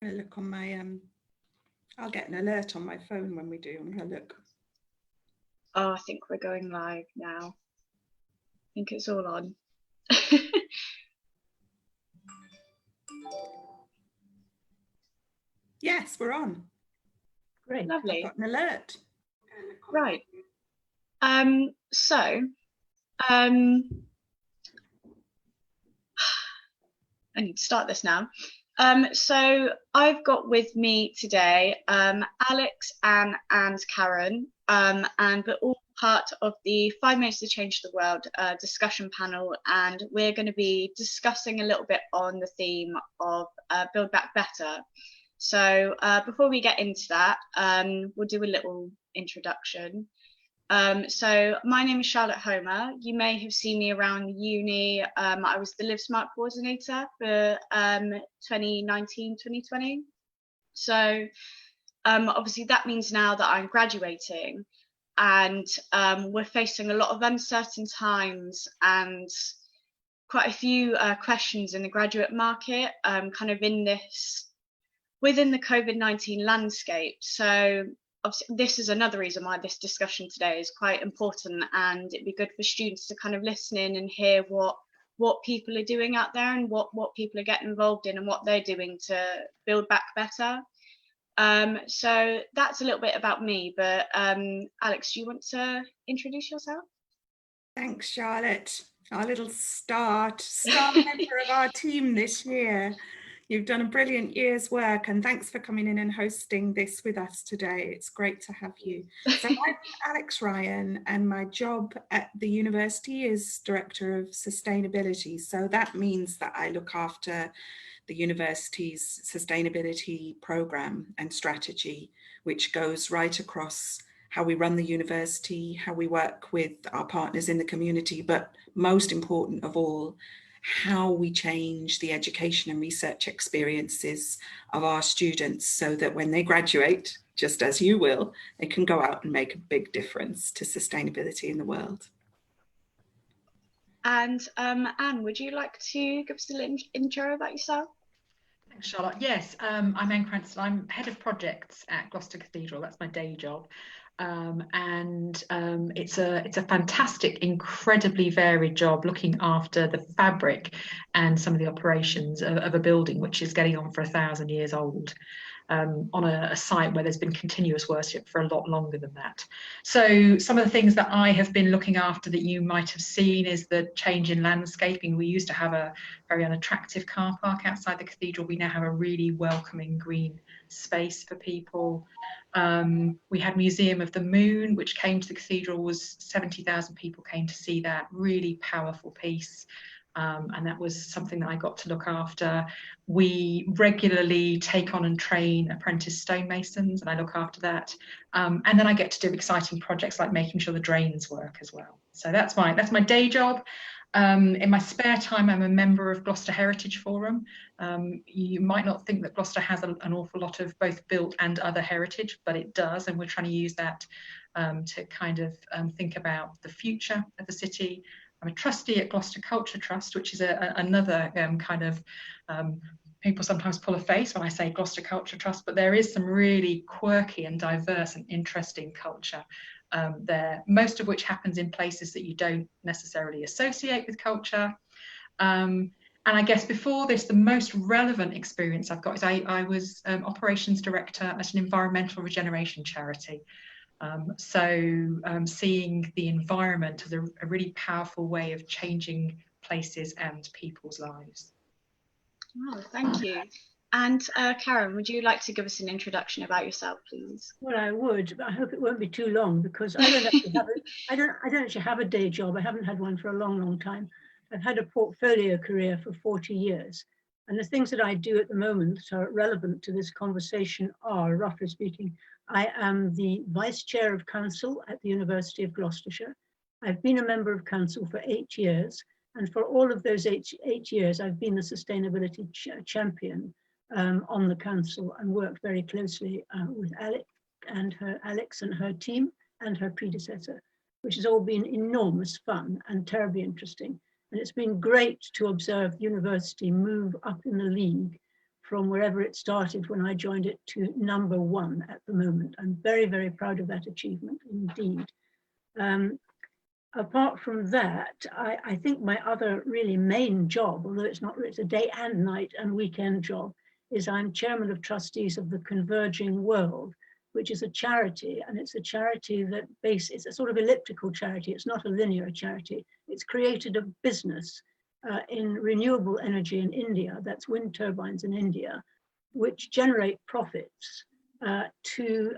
I'm gonna look on my I'll get an alert on my phone when we do. I'm gonna look. Oh, I think we're going live now. I think it's all on. Yes, we're on. Great. Lovely. I've got an alert. Right. I need to start this now. So I've got with me today Alex and Karen, and we're all part of the 5 Minutes to Change the World discussion panel, and we're going to be discussing a little bit on the theme of Build Back Better. So before we get into that, we'll do a little introduction. So my name is Charlotte Homer. You may have seen me around uni. I was the Live Smart coordinator for 2019-2020. So obviously that means now that I'm graduating, and we're facing a lot of uncertain times and quite a few questions in the graduate market, kind of within the COVID-19 landscape. So obviously, this is another reason why this discussion today is quite important, and it'd be good for students to kind of listen in and hear what people are doing out there and what people are getting involved in and what they're doing to build back better. So that's a little bit about me, but Alex, do you want to introduce yourself? Thanks, Charlotte. Our little star member of our team this year. You've done a brilliant year's work, and thanks for coming in and hosting this with us today. It's great to have you. So I'm Alex Ryan, and my job at the university is Director of Sustainability. So that means that I look after the university's sustainability program and strategy, which goes right across how we run the university, how we work with our partners in the community, but most important of all, how we change the education and research experiences of our students so that when they graduate, just as you will, they can go out and make a big difference to sustainability in the world. And Anne, would you like to give us a little intro about yourself? Thanks, Charlotte. Yes, I'm Anne Cranston. I'm head of projects at Gloucester Cathedral. That's my day job. It's a fantastic, incredibly varied job looking after the fabric and some of the operations of a building which is getting on for 1,000 years old, on a site where there's been continuous worship for a lot longer than that. So some of the things that I have been looking after that you might have seen is the change in landscaping. We used to have a very unattractive car park outside the cathedral. We now have a really welcoming green space for people. We had Museum of the Moon, which came to the cathedral, was 70,000 people came to see that, really powerful piece. And that was something that I got to look after. We regularly take on and train apprentice stonemasons, and I look after that. And then I get to do exciting projects like making sure the drains work as well. So that's my day job. In my spare time, I'm a member of Gloucester Heritage Forum. You might not think that Gloucester has an awful lot of both built and other heritage, but it does, and we're trying to use that to kind of think about the future of the city. I'm a trustee at Gloucester Culture Trust, which is another kind of, people sometimes pull a face when I say Gloucester Culture Trust, but there is some really quirky and diverse and interesting culture there, most of which happens in places that you don't necessarily associate with culture. And I guess before this, the most relevant experience I've got is I was operations director at an environmental regeneration charity. Seeing the environment as a really powerful way of changing places and people's lives. Oh, thank you. And Karen, would you like to give us an introduction about yourself, please? Well, I would, but I hope it won't be too long, because I don't actually have a day job. I haven't had one for a long, long time. I've had a portfolio career for 40 years. And the things that I do at the moment that are relevant to this conversation are, roughly speaking, I am the Vice Chair of Council at the University of Gloucestershire. I've been a member of Council for 8 years. And for all of those eight years, I've been the sustainability champion on the council, and worked very closely with Alex and her team and her predecessor, which has all been enormous fun and terribly interesting. And it's been great to observe the university move up in the league from wherever it started when I joined it to #1 at the moment. I'm very, very proud of that achievement indeed. Apart from that, I think my other really main job, although it's a day and night and weekend job, is I'm chairman of trustees of the Converging World, which is a charity, and it's a charity that it's a sort of elliptical charity. It's not a linear charity. It's created a business in renewable energy in India, that's wind turbines in India, which generate profits to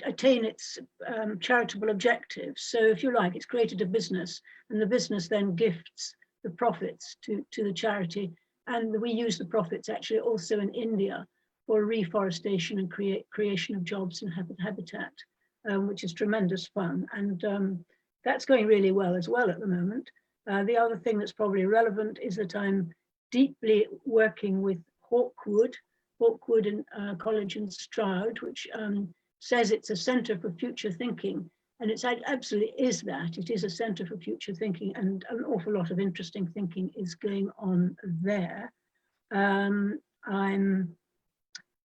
attain its charitable objectives. So if you like, it's created a business, and the business then gifts the profits to the charity. And we use the profits actually also in India for reforestation and creation of jobs and habitat, which is tremendous fun. And that's going really well as well at the moment. The other thing that's probably relevant is that I'm deeply working with Hawkwood College in Stroud, which says it's a centre for future thinking. And it absolutely is that. It is a centre for future thinking, and an awful lot of interesting thinking is going on there. I'm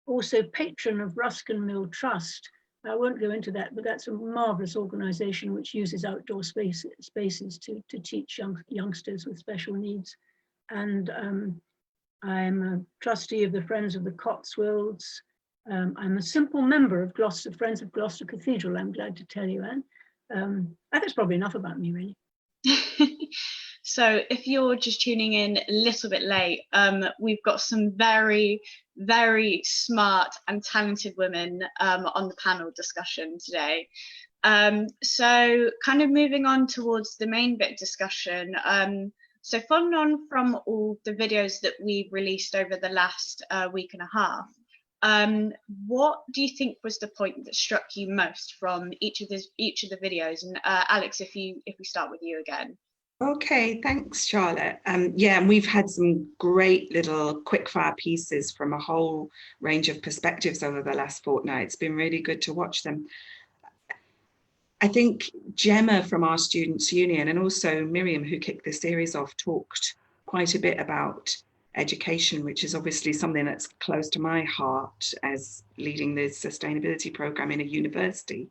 also patron of Ruskin Mill Trust. I won't go into that, but that's a marvellous organisation which uses outdoor spaces to teach youngsters with special needs. And I'm a trustee of the Friends of the Cotswolds. I'm a simple member of Friends of Gloucester Cathedral, I'm glad to tell you, Anne. That's probably enough about me, really. So if you're just tuning in a little bit late, we've got some very, very smart and talented women on the panel discussion today. So kind of moving on towards the main bit discussion. So following on from all the videos that we've released over the last week and a half, what do you think was the point that struck you most from each of the videos? And Alex, if we start with you again. Okay, thanks, Charlotte. Yeah, and we've had some great little quickfire pieces from a whole range of perspectives over the last fortnight. It's been really good to watch them. I think Gemma from our Students' Union, and also Miriam, who kicked the series off, talked quite a bit about education, which is obviously something that's close to my heart as leading the sustainability program in a university.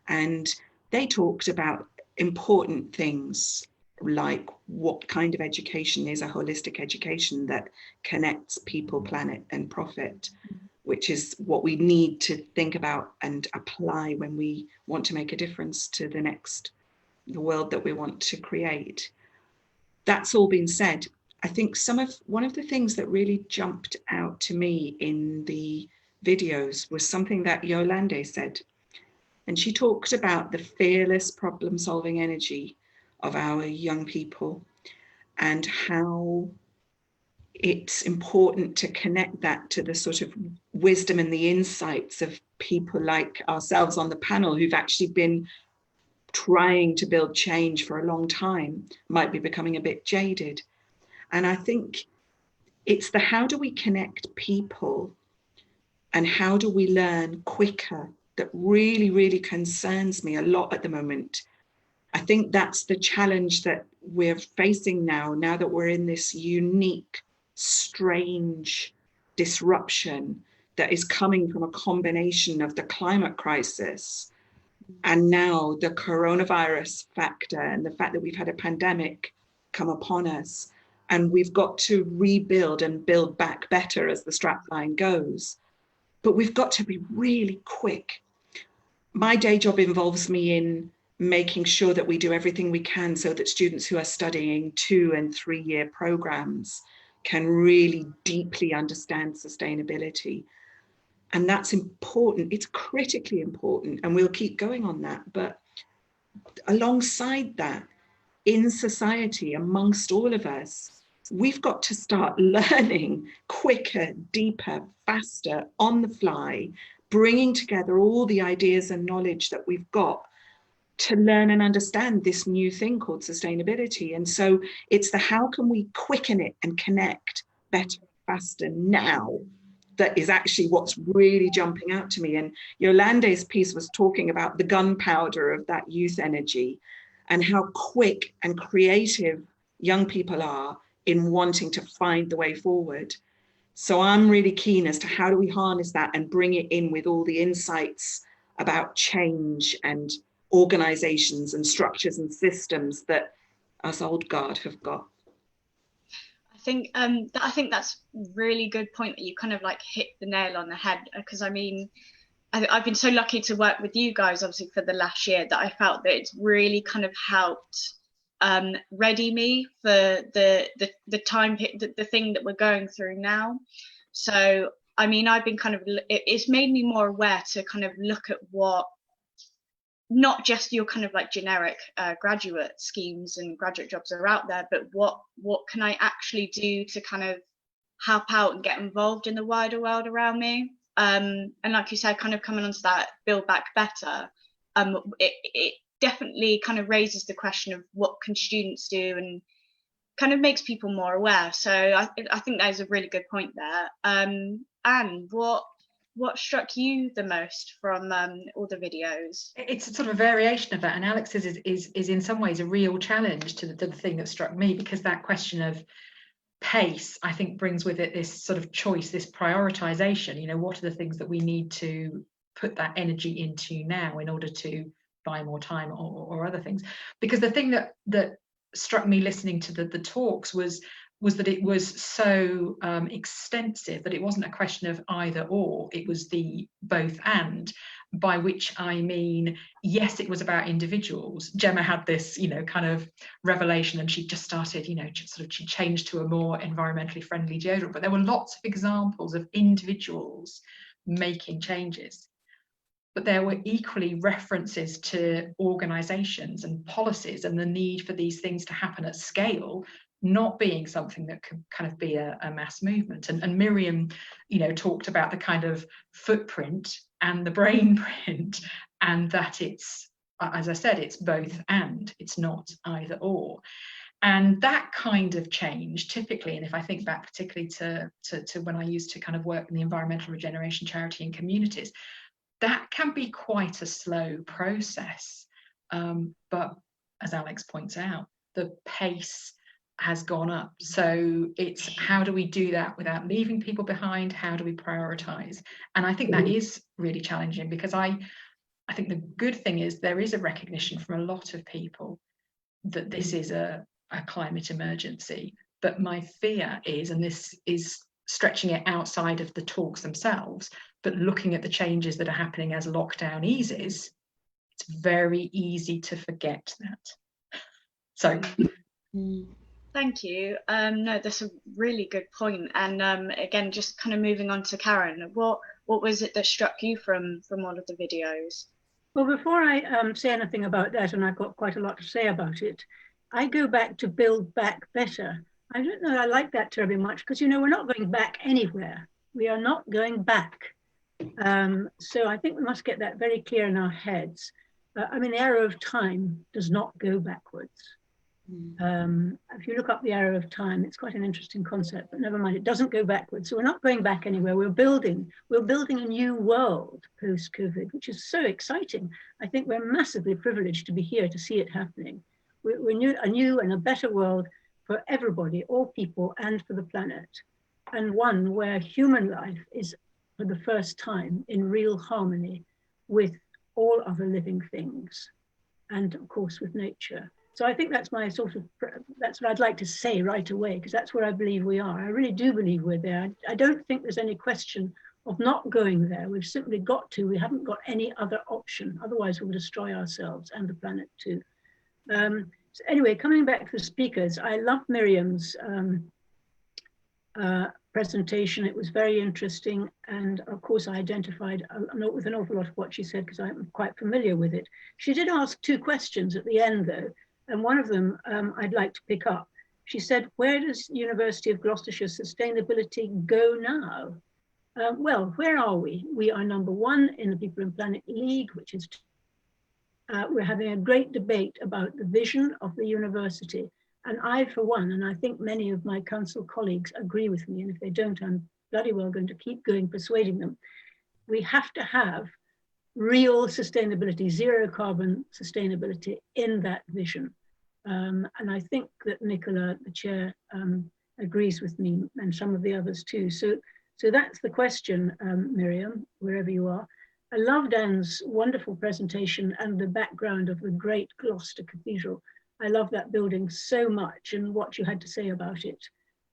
And they talked about important things like what kind of education is a holistic education that connects people, planet, and profit, which is what we need to think about and apply when we want to make a difference to the world that we want to create. That's all been said. I think one of the things that really jumped out to me in the videos was something that Yolande said. And she talked about the fearless problem-solving energy of our young people and how it's important to connect that to the sort of wisdom and the insights of people like ourselves on the panel who've actually been trying to build change for a long time, might be becoming a bit jaded. And I think it's the how do we connect people and how do we learn quicker that really, really concerns me a lot at the moment. I think that's the challenge that we're facing now that we're in this unique, strange disruption that is coming from a combination of the climate crisis and now the coronavirus factor and the fact that we've had a pandemic come upon us. And we've got to rebuild and build back better, as the strapline goes. But we've got to be really quick. My day job involves me in making sure that we do everything we can so that students who are studying 2- and 3-year programs can really deeply understand sustainability. And that's important. It's critically important, and we'll keep going on that. But alongside that, in society, amongst all of us, we've got to start learning quicker, deeper, faster, on the fly, bringing together all the ideas and knowledge that we've got to learn and understand this new thing called sustainability. And so it's the how can we quicken it and connect better, faster now that is actually what's really jumping out to me. And Yolande's piece was talking about the gunpowder of that youth energy and how quick and creative young people are in wanting to find the way forward. So I'm really keen as to how do we harness that and bring it in with all the insights about change and organizations and structures and systems that us old guard have got. I think that's a really good point that you kind of like hit the nail on the head, because I mean, I've been so lucky to work with you guys obviously for the last year that I felt that it's really kind of helped ready me for the time, the thing that we're going through now. So I mean, I've been kind of, it's made me more aware to kind of look at what, not just your kind of like generic graduate schemes and graduate jobs are out there, but what can I actually do to kind of help out and get involved in the wider world around me. And like you said, kind of coming onto that Build Back Better, it definitely kind of raises the question of what can students do, and kind of makes people more aware. So I think that is a really good point there. And what struck you the most from all the videos? It's a sort of a variation of that, and Alex's is in some ways a real challenge to the thing that struck me, because that question of pace, I think, brings with it this sort of choice, this prioritization. You know, what are the things that we need to put that energy into now in order to buy more time or other things? Because the thing that struck me listening to the talks was that it was so extensive that it wasn't a question of either or, it was the both and, by which I mean, yes, it was about individuals. Gemma had this, you know, kind of revelation, and she just started, you know, she changed to a more environmentally friendly deodorant, but there were lots of examples of individuals making changes. But there were equally references to organizations and policies and the need for these things to happen at scale, not being something that could kind of be a mass movement. And Miriam, you know, talked about the kind of footprint and the brain print, and that it's, as I said, it's both and, it's not either or. And that kind of change typically, and if I think back particularly to when I used to kind of work in the environmental regeneration charity and communities, that can be quite a slow process. But as Alex points out, the pace has gone up. So it's how do we do that without leaving people behind? How do we prioritize? And I think that is really challenging, because I think the good thing is there is a recognition from a lot of people that this is a climate emergency. But my fear is, and this is stretching it outside of the talks themselves, but looking at the changes that are happening as lockdown eases, it's very easy to forget that. So thank you. No, that's a really good point. And again, just kind of moving on to Karen, what was it that struck you from all of the videos? Well, before I say anything about that, and I've got quite a lot to say about it, I go back to Build Back Better. I don't know, I like that terribly much, because, you know, we're not going back anywhere. We are not going back. So I think we must get that very clear in our heads. I mean, the arrow of time does not go backwards. If you look up the arrow of time, it's quite an interesting concept, but never mind, it doesn't go backwards. So we're not going back anywhere. We're building a new world post-COVID, which is so exciting. I think we're massively privileged to be here to see it happening. We're a new and a better world for everybody, all people, and for the planet. And one where human life is, for the first time, in real harmony with all other living things, and of course with nature. So I think that's my that's what I'd like to say right away, because that's where I believe we are. I really do believe we're there. I don't think there's any question of not going there. We've simply got to. We haven't got any other option. Otherwise we'll destroy ourselves and the planet too. So anyway, coming back to the speakers, I love Miriam's presentation. It was very interesting. And of course, I identified with an awful lot of what she said, because I'm quite familiar with it. She did ask two questions at the end, though. And one of them I'd like to pick up. She said, where does University of Gloucestershire's sustainability go now? Well, where are we? We are number one in the People and Planet League, which is, we're having a great debate about the vision of the university. And I, for one, and I think many of my council colleagues agree with me, and if they don't, I'm bloody well going to keep going, persuading them. We have to have real sustainability, zero carbon sustainability in that vision. And I think that Nicola, the chair, agrees with me, and some of the others too. So that's the question, Miriam, wherever you are. I loved Anne's wonderful presentation and the background of the great Gloucester Cathedral. I love that building so much, and what you had to say about it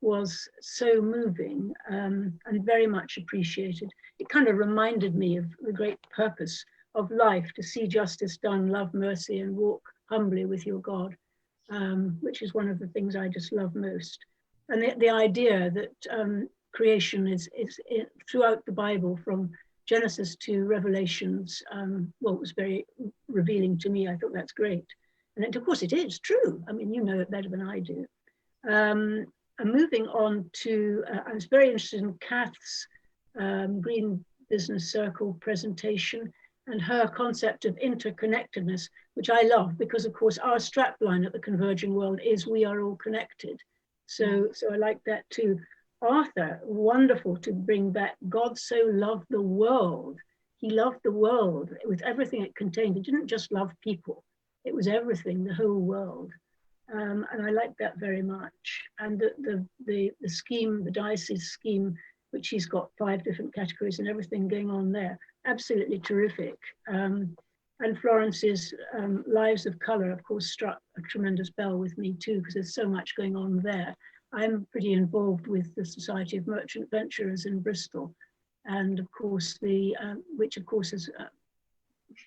was so moving, and very much appreciated. It kind of reminded me of the great purpose of life, to see justice done, love mercy, and walk humbly with your God, which is one of the things I just love most. And the idea that creation is throughout the Bible, from Genesis to Revelations, well, it was very revealing to me. I thought that's great. And of course it is true. I mean, you know it better than I do. And moving on to, I was very interested in Kath's Green Business Circle presentation and her concept of interconnectedness, which I love, because of course our strapline at the Converging World is "we are all connected." So I like that too. Arthur, wonderful to bring back God so loved the world. He loved the world with everything it contained. He didn't just love people. It was everything, the whole world. And I like that very much. And the scheme, the diocese scheme, which he's got 5 different categories and everything going on there, absolutely terrific. And Florence's Lives of Colour, of course, struck a tremendous bell with me too, because there's so much going on there. I'm pretty involved with the Society of Merchant Venturers in Bristol, and of course which of course is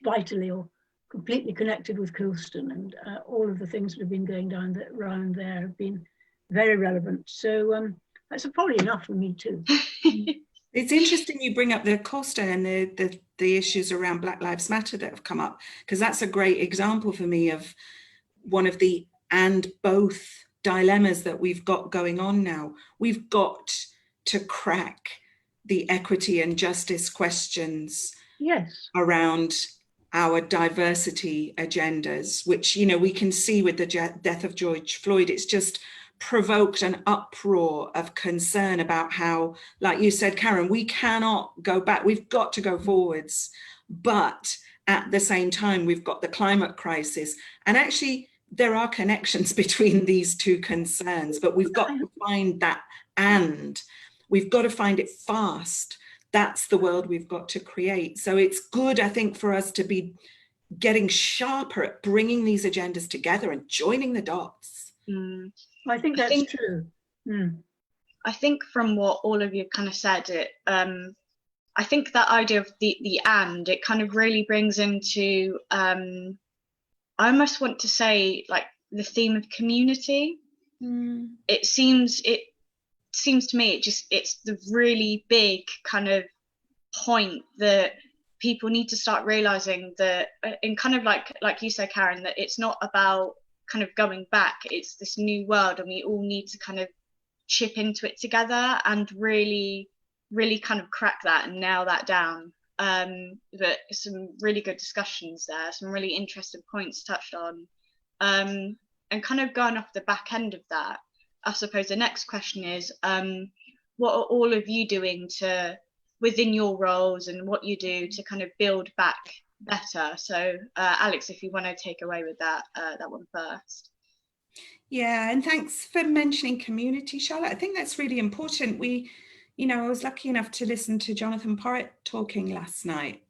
vitally or completely connected with Coulston, and all of the things that have been going down around there have been very relevant. So that's probably enough for me too. It's interesting you bring up the Coulston and the issues around Black Lives Matter that have come up, because that's a great example for me of one of the and both dilemmas that we've got going on now. We've got to crack the equity and justice questions, yes, around our diversity agendas, which, you know, we can see with the death of George Floyd. It's just provoked an uproar of concern about how, like you said, Karen, we cannot go back. We've got to go forwards. But at the same time, we've got the climate crisis. And actually, there are connections between these two concerns, but we've got to find that, and we've got to find it fast. That's the world we've got to create. So it's good, I think, for us to be getting sharper at bringing these agendas together and joining the dots. I think that's true. I think from what all of you kind of said, I think that idea of the and, it kind of really brings into, I almost want to say, like, the theme of community. It seems to me it's the really big kind of point that people need to start realizing, that in kind of like you said, Karen, that it's not about kind of going back, it's this new world, and we all need to kind of chip into it together and really kind of crack that and nail that down. But some really good discussions there, some really interesting points touched on, and kind of going off the back end of that, I suppose the next question is, what are all of you doing to, within your roles and what you do, to kind of build back better? So Alex, if you want to take away with that one first. Yeah, and thanks for mentioning community, Charlotte. I think that's really important. I was lucky enough to listen to Jonathan Porritt talking last night.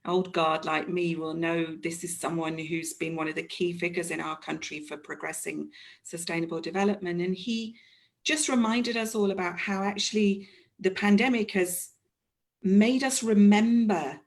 Old guard like me will know this is someone who's been one of the key figures in our country for progressing sustainable development. And he just reminded us all about how actually the pandemic has made us remember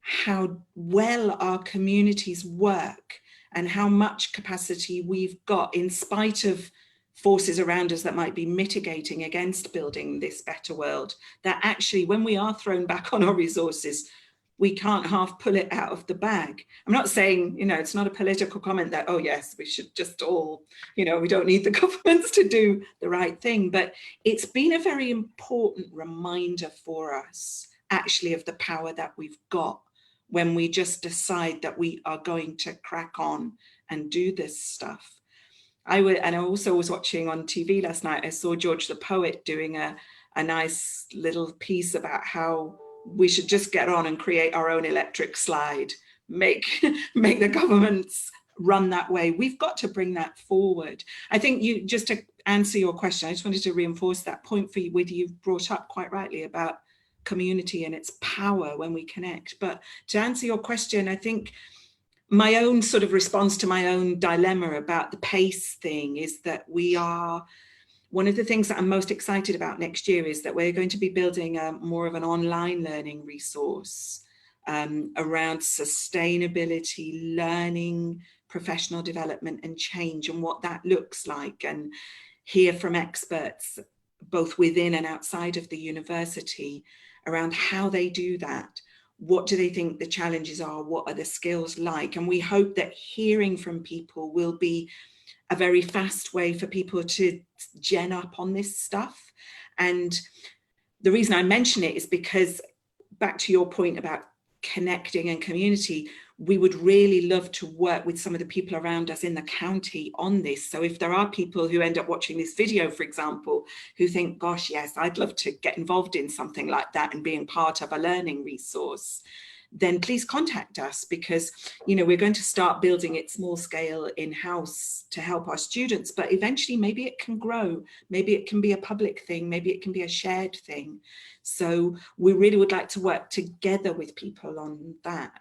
how well our communities work and how much capacity we've got, in spite of forces around us that might be mitigating against building this better world, that actually when we are thrown back on our resources, we can't half pull it out of the bag. I'm not saying, it's not a political comment that, oh yes, we should just all, we don't need the governments to do the right thing, but it's been a very important reminder for us actually of the power that we've got when we just decide that we are going to crack on and do this stuff. And I also was watching on TV last night, I saw George the Poet doing a nice little piece about how we should just get on and create our own electric slide, make the governments run that way. We've got to bring that forward. I think just answer your question, I just wanted to reinforce that point for you, with you've brought up quite rightly about community and its power when we connect. But to answer your question, I think my own sort of response to my own dilemma about the pace thing is that one of the things that I'm most excited about next year is that we're going to be building more of an online learning resource around sustainability, learning, professional development and change, and what that looks like, and hear from experts both within and outside of the university around how they do that. What do they think the challenges are? What are the skills like? And we hope that hearing from people will be a very fast way for people to gen up on this stuff. And the reason I mention it is because, back to your point about connecting and community, we would really love to work with some of the people around us in the county on this. So if there are people who end up watching this video, for example, who think, gosh, yes, I'd love to get involved in something like that and being part of a learning resource, then please contact us, because, you know, we're going to start building it small scale in-house to help our students, but eventually maybe it can grow, maybe it can be a public thing, maybe it can be a shared thing. So we really would like to work together with people on that.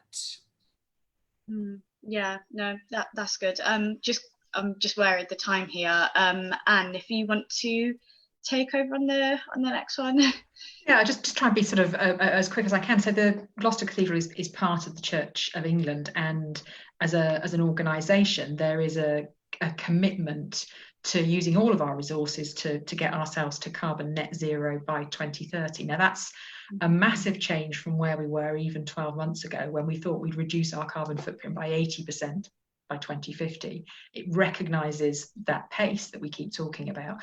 Yeah, no, that's good. I'm just wary of the time here. Anne, if you want to take over on the next one. Yeah, just try and be sort of as quick as I can. So the Gloucester Cathedral is part of the Church of England, and as an organisation, there is a commitment to using all of our resources to get ourselves to carbon net zero by 2030. Now that's a massive change from where we were even 12 months ago, when we thought we'd reduce our carbon footprint by 80% by 2050. It recognises that pace that we keep talking about.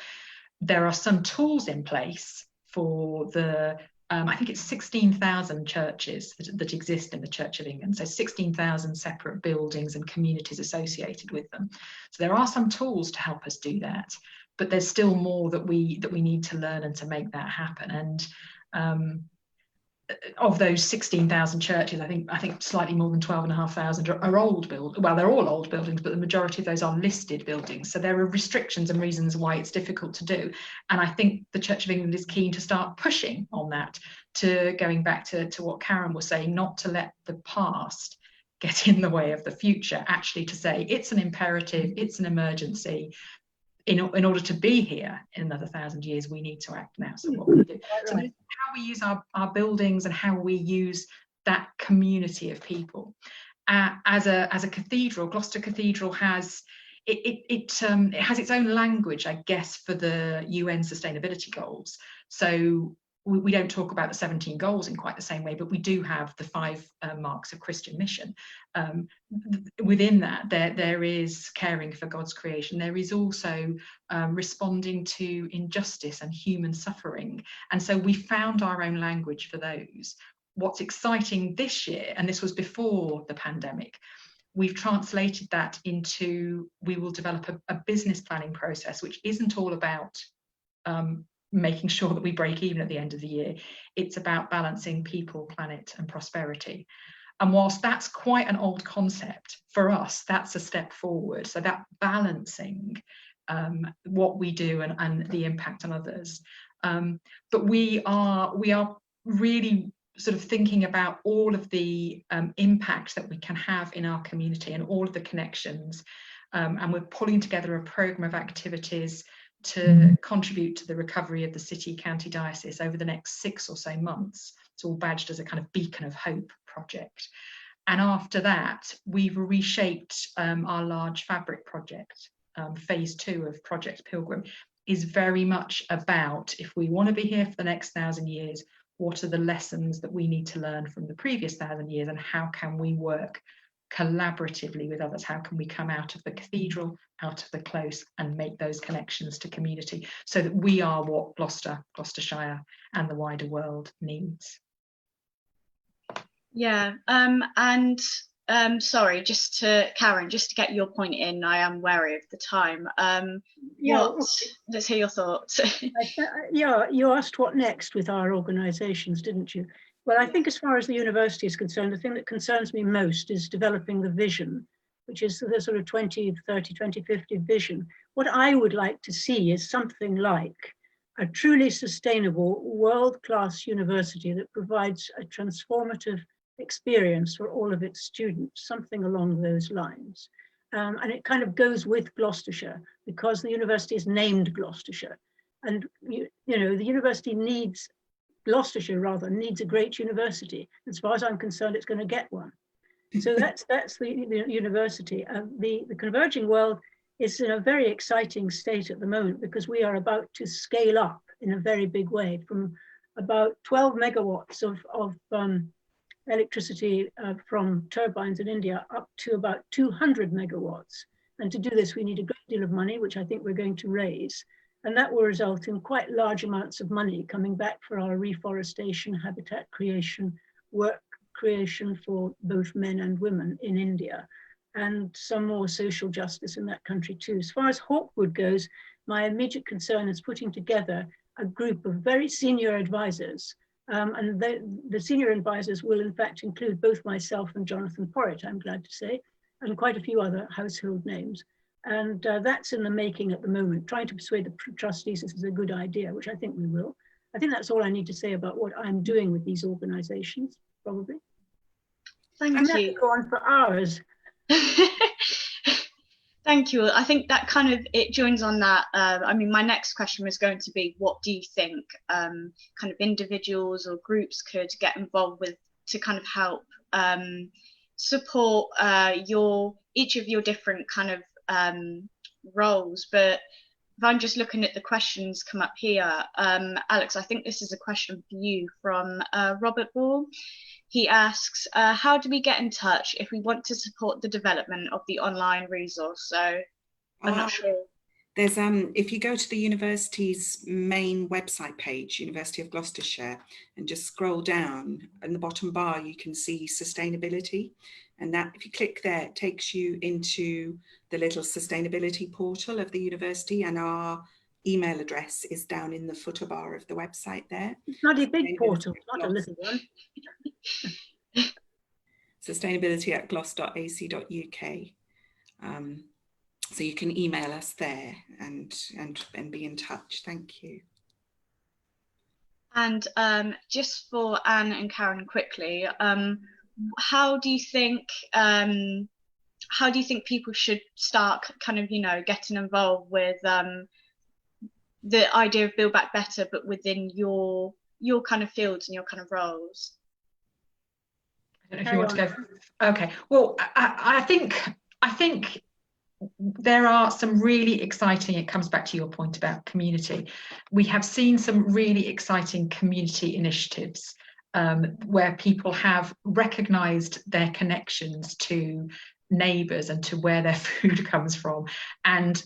There are some tools in place for the, I think it's 16,000 churches that exist in the Church of England. So 16,000 separate buildings and communities associated with them. So there are some tools to help us do that, but there's still more that we need to learn and to make that happen. And of those 16,000 churches, I think slightly more than 12,500 are old buildings. Well, they're all old buildings, but the majority of those are listed buildings. So there are restrictions and reasons why it's difficult to do. And I think the Church of England is keen to start pushing on that, to going back to what Karen was saying, not to let the past get in the way of the future, actually to say it's an imperative, it's an emergency. In order to be here in another 1,000 years, we need to act now. So what we do, so how we use our buildings and how we use that community of people. As a cathedral, Gloucester Cathedral has it has its own language, I guess, for the UN sustainability goals. So we don't talk about the 17 goals in quite the same way, but we do have the 5 marks of Christian mission. Within that, there is caring for God's creation. There is also responding to injustice and human suffering. And so we found our own language for those. What's exciting this year, and this was before the pandemic, we've translated that into, we will develop a business planning process, which isn't all about making sure that we break even at the end of the year. It's about balancing people, planet and prosperity. And whilst that's quite an old concept, for us, that's a step forward. So that balancing what we do and the impact on others. But we are really sort of thinking about all of the impact that we can have in our community and all of the connections. And we're pulling together a programme of activities to contribute to the recovery of the city, county, diocese over the next 6 or so months. It's all badged as a kind of beacon of hope project. And after that, we've reshaped our large fabric project. Phase 2 of Project Pilgrim is very much about, if we want to be here for the next 1,000 years, what are the lessons that we need to learn from the previous 1,000 years, and how can we work collaboratively with others? How can we come out of the cathedral, out of the close, and make those connections to community, so that we are what Gloucestershire and the wider world needs? Yeah, and sorry, just to Karen, just to get your point in, I am wary of the time. Let's hear your thoughts. Yeah, you asked what next with our organisations, didn't you? Well, I think as far as the university is concerned, the thing that concerns me most is developing the vision which is the sort of 2030, 2050 vision. What I would like to see is something like a truly sustainable world-class university that provides a transformative experience for all of its students, something along those lines. And it kind of goes with Gloucestershire because the university is named Gloucestershire. And you know, the university needs, Gloucestershire rather, needs a great university. As far as I'm concerned, it's going to get one. So that's the university. The converging world is in a very exciting state at the moment because we are about to scale up in a very big way from about 12 megawatts of electricity from turbines in India up to about 200 megawatts. And to do this, we need a great deal of money, which I think we're going to raise. And that will result in quite large amounts of money coming back for our reforestation, habitat creation, work creation for both men and women in India, and some more social justice in that country too. As far as Hawkwood goes, my immediate concern is putting together a group of very senior advisors. And the senior advisors will in fact include both myself and Jonathan Porritt, I'm glad to say, and quite a few other household names. And that's in the making at the moment, trying to persuade the trustees this is a good idea, which I think we will. I think that's all I need to say about what I'm doing with these organizations, probably. Thank you. Go on for hours. Thank you. I think that kind of, it joins on that. I mean, my next question was going to be, what do you think kind of individuals or groups could get involved with to kind of help support each of your different kind of roles? But if I'm just looking at the questions come up here, Alex, I think this is a question for you from Robert Ball. He asks, how do we get in touch if we want to support the development of the online resource? So I'm not sure. There's if you go to the university's main website page, University of Gloucestershire, and just scroll down in the bottom bar, you can see sustainability. And that, if you click there, it takes you into the little sustainability portal of the university, and our email address is down in the footer bar of the website there. It's not a big portal, not a little one. sustainability@glos.ac.uk. So you can email us there and be in touch. Thank you. And just for Anne and Karen quickly, how do you think people should start kind of, you know, getting involved with the idea of Build Back Better, but within your kind of fields and your kind of roles? I don't know if you want to go. Okay. Well, I think there are some really exciting, it comes back to your point about community. We have seen some really exciting community initiatives where people have recognised their connections to neighbours and to where their food comes from, and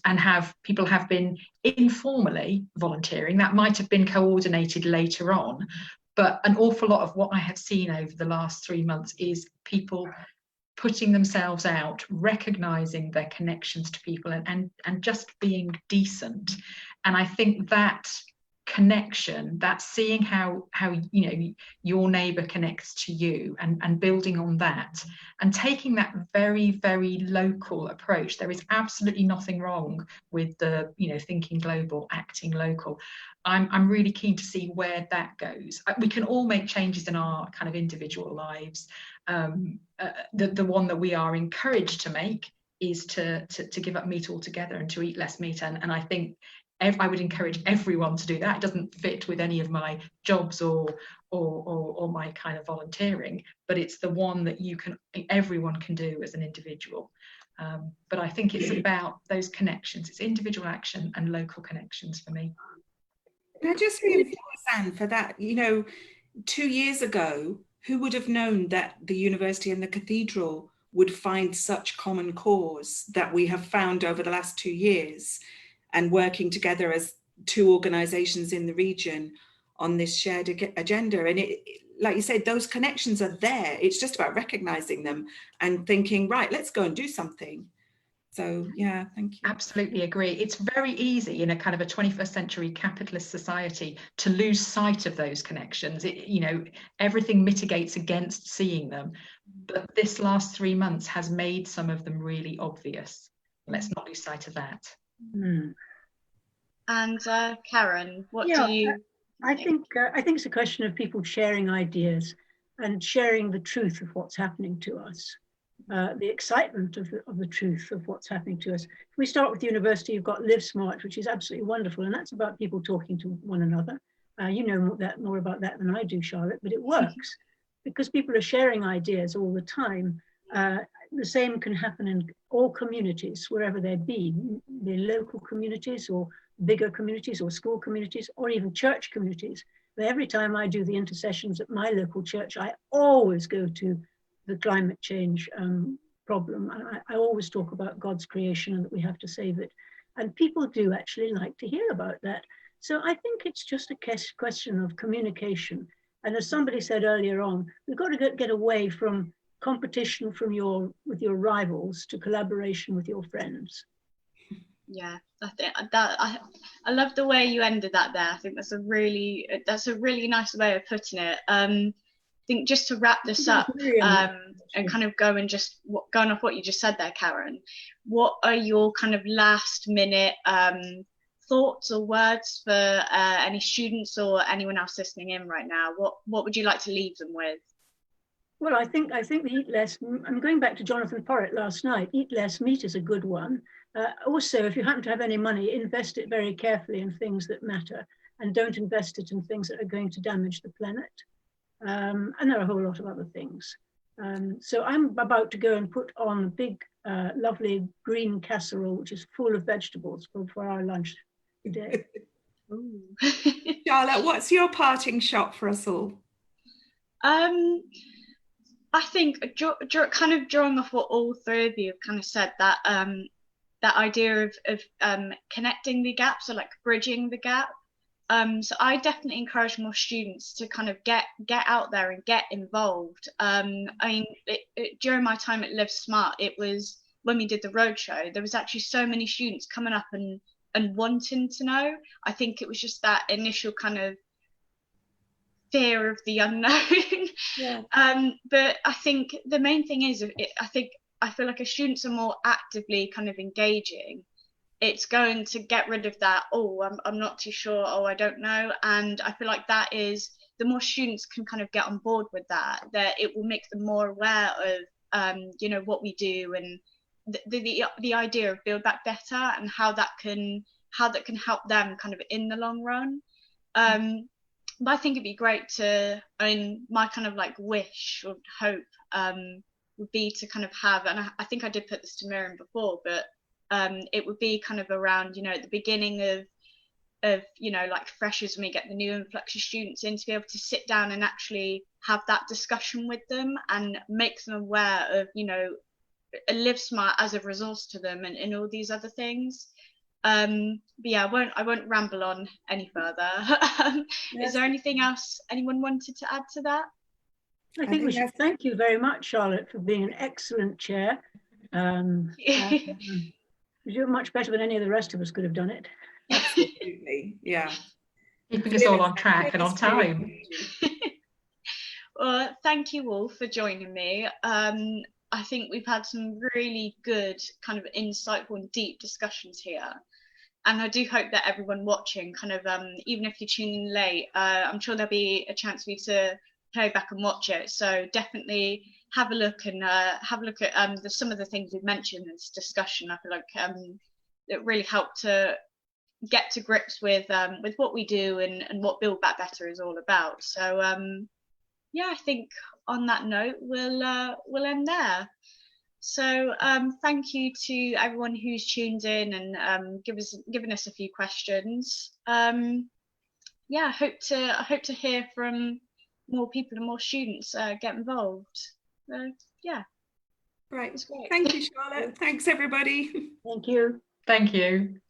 people have been informally volunteering. That might have been coordinated later on, but an awful lot of what I have seen over the last 3 months is people putting themselves out, recognising their connections to people, and just being decent. And I think that connection, that seeing how you know your neighbour connects to you, and building on that, and taking that very, very local approach. There is absolutely nothing wrong with the, you know, thinking global, acting local. I'm really keen to see where that goes. We can all make changes in our kind of individual lives. The one that we are encouraged to make is to give up meat altogether and to eat less meat, and I think I would encourage everyone to do that. It doesn't fit with any of my jobs or my kind of volunteering, but it's the one that everyone can do as an individual. But I think it's about those connections. It's individual action and local connections for me. Can I just reinforce, Anne, for that? You know, 2 years ago, who would have known that the university and the cathedral would find such common cause that we have found over the last 2 years, and working together as two organisations in the region on this shared agenda? And it, like you said, those connections are there. It's just about recognising them and thinking, right, let's go and do something. So yeah, thank you. Absolutely agree. It's very easy in a kind of a 21st century capitalist society to lose sight of those connections. You know, everything mitigates against seeing them. but this last 3 months has made some of them really obvious. Let's not lose sight of that. And Karen, what Yeah, do you I think it's a question of people sharing ideas and sharing the truth of what's happening to us, the excitement of the truth of what's happening to us. If we start with university, you've got Live Smart, which is absolutely wonderful, and that's about people talking to one another. You know more about that than I do, Charlotte, but it works because people are sharing ideas all the time. The same can happen in all communities, wherever they be, the local communities or bigger communities or school communities or even church communities. But every time I do the intercessions at my local church, I always go to the climate change problem. I always talk about God's creation and that we have to save it. And people do actually like to hear about that. So I think it's just a question of communication. And as somebody said earlier on, we've got to get away from competition with your rivals to collaboration with your friends. Yeah, I think that I love the way you ended that there. I think that's a really nice way of putting it. I think just to wrap this up and kind of going off what you just said there, Karen, what are your kind of last minute thoughts or words for any students or anyone else listening in right now? What would you like to leave them with? Well, I think the eat less, I'm going back to Jonathan Porritt last night, eat less meat is a good one. Also, if you happen to have any money, invest it very carefully in things that matter and don't invest it in things that are going to damage the planet. And there are a whole lot of other things. So I'm about to go and put on a big, lovely green casserole, which is full of vegetables for our lunch today. Charlotte, what's your parting shot for us all? I think kind of drawing off what all three of you have kind of said, that that idea of connecting the gap, so like bridging the gap. So I definitely encourage more students to kind of get out there and get involved. I mean, during my time at Live Smart, it was when we did the roadshow, there was actually so many students coming up and wanting to know. I think it was just that initial kind of fear of the unknown. Yeah. But I think the main thing is, I feel like if students are more actively kind of engaging, it's going to get rid of that, I'm not too sure, I don't know. And I feel like that is, the more students can kind of get on board with that it will make them more aware of what we do and the idea of Build Back Better and how that can help them kind of in the long run. But I think it'd be great my kind of like wish or hope would be to kind of have, and I think I did put this to Miriam before, but it would be kind of around, at the beginning of like freshers, when we get the new influx of students in, to be able to sit down and actually have that discussion with them and make them aware of, Live Smart as a resource to them and all these other things. But yeah, I won't ramble on any further. Is there anything else anyone wanted to add to that? I think we should thank you very much, Charlotte, for being an excellent chair. You do much better than any of the rest of us could have done it. Absolutely, yeah. Keeping us all on track and on time. Well, thank you all for joining me. I think we've had some really good, kind of insightful and deep discussions here. And I do hope that everyone watching, kind of, even if you're tuning in late, I'm sure there'll be a chance for you to play back and watch it. So definitely have a look and have a look at some of the things we've mentioned in this discussion. I feel like it really helped to get to grips with what we do and what Build Back Better is all about. So yeah, I think on that note, we'll end there. So thank you to everyone who's tuned in and given us a few questions. Yeah, I hope to hear from more people and more students get involved. Yeah. Right. Thank you, Charlotte. Thanks, everybody. Thank you. Thank you.